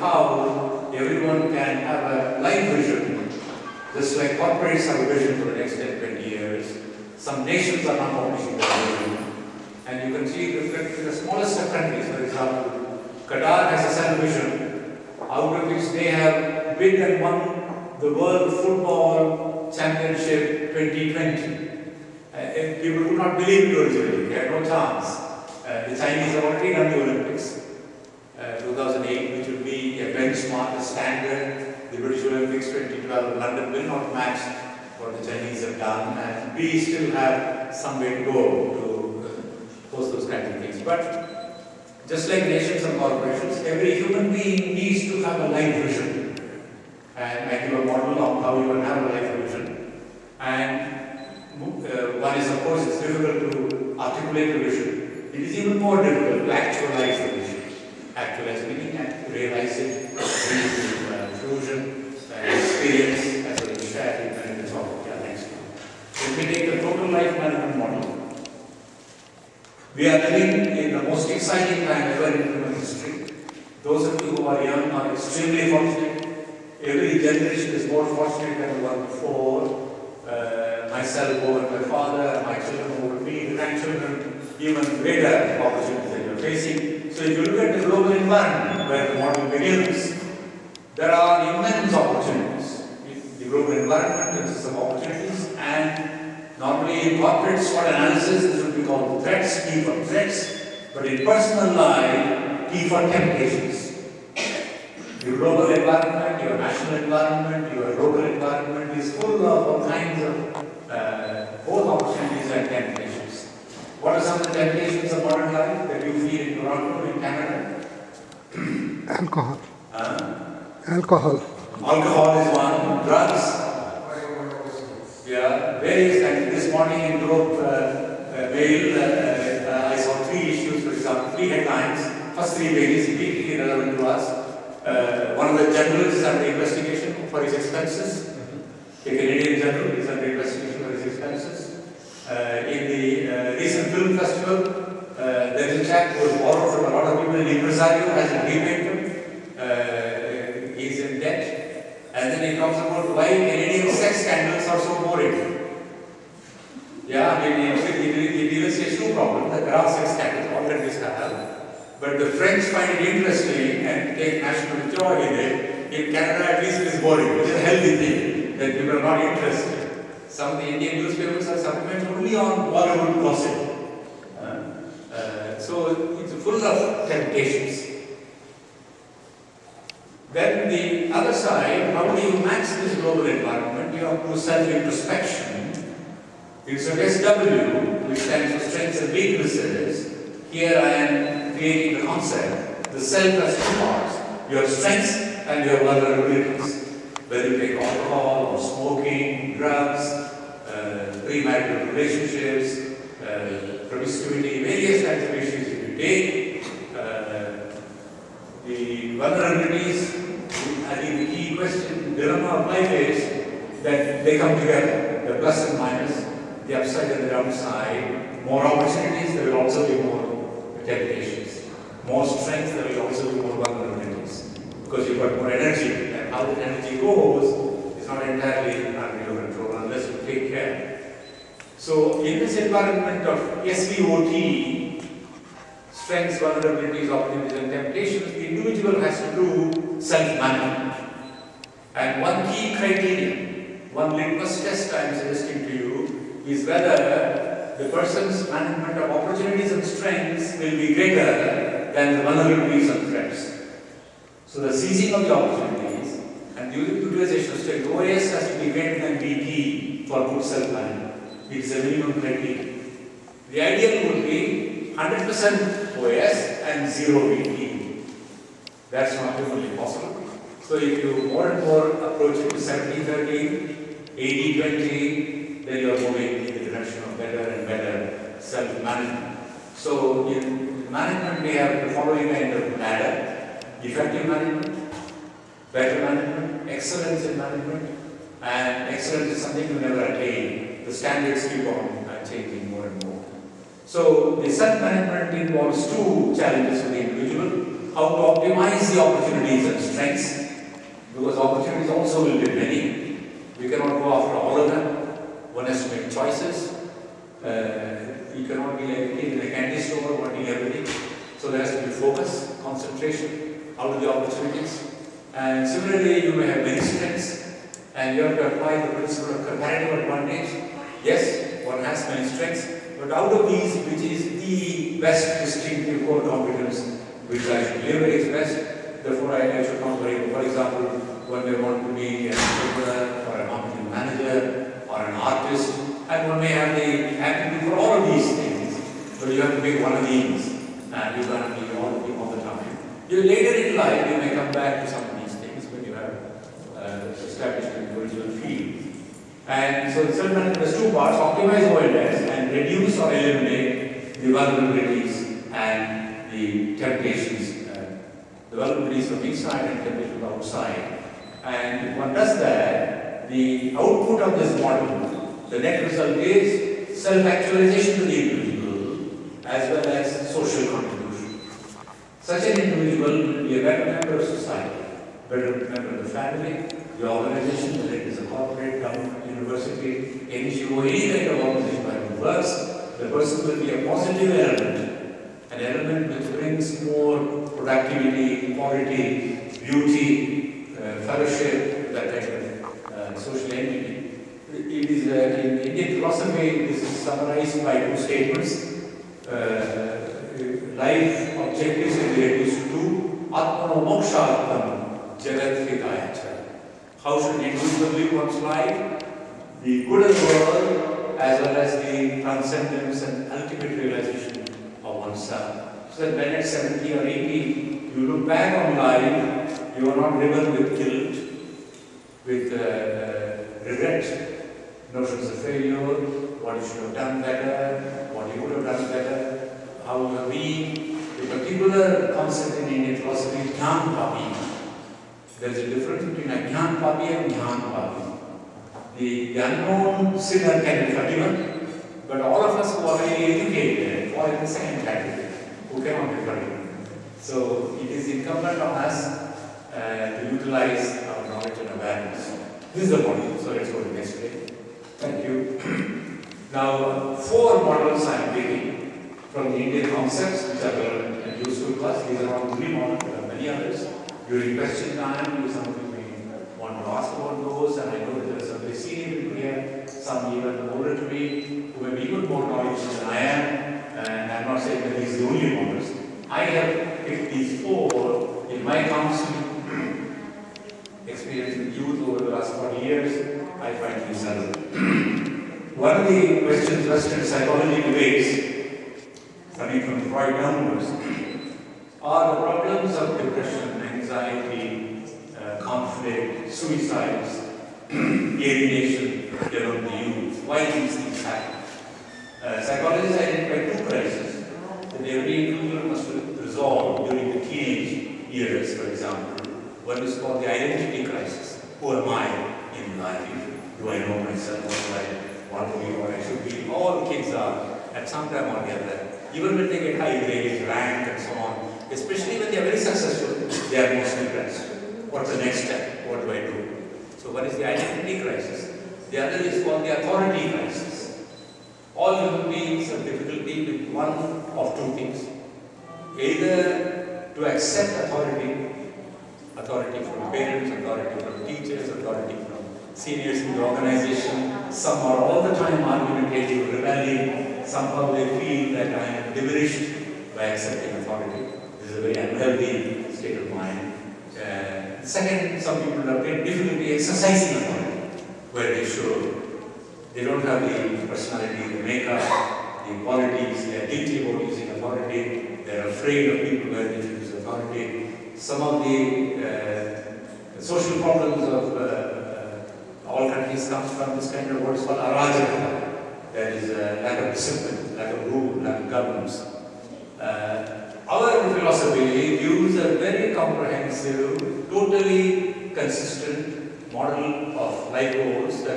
how everyone can have a life vision. Just like corporates have a vision for the next 10, 20 years, some nations are not publishing their vision. And you can see it reflected in the smallest of countries. For example, Qatar has a certain vision, out of which they have bid and won the World Football Championship 2020. People would not believe it originally, they had no chance. The Chinese have already done the Olympics, 2008, which will be a benchmark, a standard. The British Olympics 2012 London will not match what the Chinese have done, and we still have some way to go to post those kinds of things. But just like nations and corporations, every human being needs to have a life vision. And I give a model of how you can have a life vision. And one is, of course, it's difficult to articulate the vision. It is even more difficult to actualize the vision. Actualize meaning and realize it through fusion, experience, as well as sharing, and it's all. Yeah, next one. Let me take the total life management model. We are living in the most exciting time ever in human history. Those of you who are young are extremely fortunate. Every generation is more fortunate than the one before. Myself over my father, my children over me, the grandchildren, even greater opportunities that you're facing. So if you look at the global environment where the model begins, there are immense opportunities. The global environment consists of opportunities, and normally in corporate SWOT analysis, this would be called threats, T for threats, but in personal life, T for temptations. Your global environment, your national environment, your local environment is full of all kinds of both opportunities and temptations. What are some of the temptations of modern life that you feel in Toronto, in Canada? Alcohol. Alcohol. Alcohol is one. Drugs. Yeah, various kinds. This morning in Globe Mail, I saw 3 issues, for example, 3 headlines. First 3 pages, deeply relevant to us. One of the generals is under investigation for his expenses. The Canadian general is under investigation for his expenses. In the recent film festival, there is a chap who was borrowed from a lot of people. An impresario hasn't repaid them. He is in debt. And then he talks about why Canadian sex scandals are so boring. Yeah, I mean, it illustrates 2 problems. There are sex scandals, all countries have. But the French find it interesting and take national joy in it. In Canada, at least it is boring, which is a healthy thing, that people are not interested. Some of the Indian newspapers are supplemented only on Bollywood gossip. So it's full of temptations. Then the other side, how do you match this global environment? You have to do self-introspection. It's a SW, which stands for strengths and weaknesses. Here I am creating the concept. The self has 2 parts. Your strengths and your vulnerabilities. Whether you take alcohol or smoking, drugs, premarital relationships, promiscuity, various kinds of issues if you take. The vulnerabilities, I think the key question, dilemma of life is that they come together. The plus and minus, the upside and the downside. More opportunities, there will also be more temptations. More strength, there will also be more vulnerabilities. Because you've got more energy, and how that energy goes is not entirely under your control unless you take care. So, in this environment of SVOT, strengths, vulnerabilities, opportunities, and temptations, the individual has to do self-management. And one key criterion, one litmus test I am suggesting to you, is whether the person's management of opportunities and strengths will be greater than the vulnerabilities and threats. So the seizing of the opportunities and the utilization of strength, OAS has to be greater than VT for good self-management. It is a minimum criteria. The ideal would be 100% OAS and 0 VT. That's not humanly possible. So if you more and more approach it to 70-30, 80-20, then you are moving in the direction of better and better self-management. So in management, we have the following kind of ladder: effective management, better management, excellence in management, and excellence is something you never attain. The standards keep on changing more and more. So the self-management involves 2 challenges for the individual. how to optimize the opportunities and strengths, because opportunities also will be many. We cannot go after all of them. One has to make choices. You cannot be like a kid in a candy store wanting everything. So there has to be focus, concentration, out of the opportunities. And similarly, you may have many strengths, and you have to apply the principle of comparative advantage. Yes, one has many strengths, but out of these, which is the best distinctive core competence which I should leverage best, therefore I should not worry. For example, one may want to be an entrepreneur or a marketing manager or an artist, and one may have the aptitude for all of these things, but you have to pick one of these, and you can't be all of them all the time. Later in life, you may come back to some of these things when you have established an individual field. And so self-management has two parts: optimize awareness and reduce or eliminate the vulnerabilities and the temptations. The vulnerabilities from inside and temptations from outside. And if one does that, the output of this model, the net result is self-actualization to the individual as well as social contribution. Such an individual will be a better member of society, better member of the family, the organization, whether it is a corporate, government, university, NGO, any kind of organization where it works, the person will be a positive element, an element which brings more productivity, quality, beauty, fellowship, that kind of social entity. It is in Indian philosophy, this is summarized by two statements. Life objectives can be reduced to two. Atmano mokshartham jagat hitayacha. How should an individual live one's life? The good of the world as well as the transcendence and ultimate realization of oneself. So that when at 70 or 80, you look back on life, you are not driven with guilt, with regret, notions of failure, what you should have done better, what you would have done better, how you have been. The particular concept in Indian philosophy is Jnana Papi. There is a difference between a Jnana Papi and Jnana Papi. The unknown sinner can be forgiven, but all of us who are very educated fall in the second category, who cannot be forgiven. So it is incumbent on us to utilize our knowledge and awareness. This is the model, so let's go to the next page. Thank you. Now, 4 models I am taking from the Indian concepts which are relevant and useful to us. These are not only models, there are many others. During question time, some of you may want to ask about those, and I know that there are some very senior people here, some even older to me, who may be even more knowledgeable than I am, and I'm not saying that these are the only models. I have picked these 4 in my counseling experience with youth over the last 40 years. I find these relevant. One of the questions Western psychology debates, coming from Freud downwards, are the problems of depression, anxiety, conflict, suicides, alienation among the youth. Why these things happen? Psychologists identify 2 crises that every individual must resolve during the teenage years, for example. One is called the identity crisis. Who am I in life? Do I know myself? What do I want to be, what I should be? All kids are at some time or the other. Even when they get high grades, rank and so on, especially when they are very successful, they are most depressed. What's the next step? What do I do? So one is the identity crisis. The other is called the authority crisis. All human beings have difficulty with one of 2 things. Either to accept authority from parents, authority from teachers, authority from seniors in the organization. Some are all the time argumentative, rebelling. Somehow they feel that I am diminished by accepting authority. This is a very unhealthy state of mind. Second, some people have great difficulty exercising authority, where they should. They don't have the personality, the makeup, the qualities. They are guilty about using authority. They are afraid of people where they should use authority. Some of the social problems of all countries come from this kind of what is called arajaka. That is lack of discipline, lack of rule, lack of governance. Our philosophy gives a very comprehensive, totally consistent model of life goals that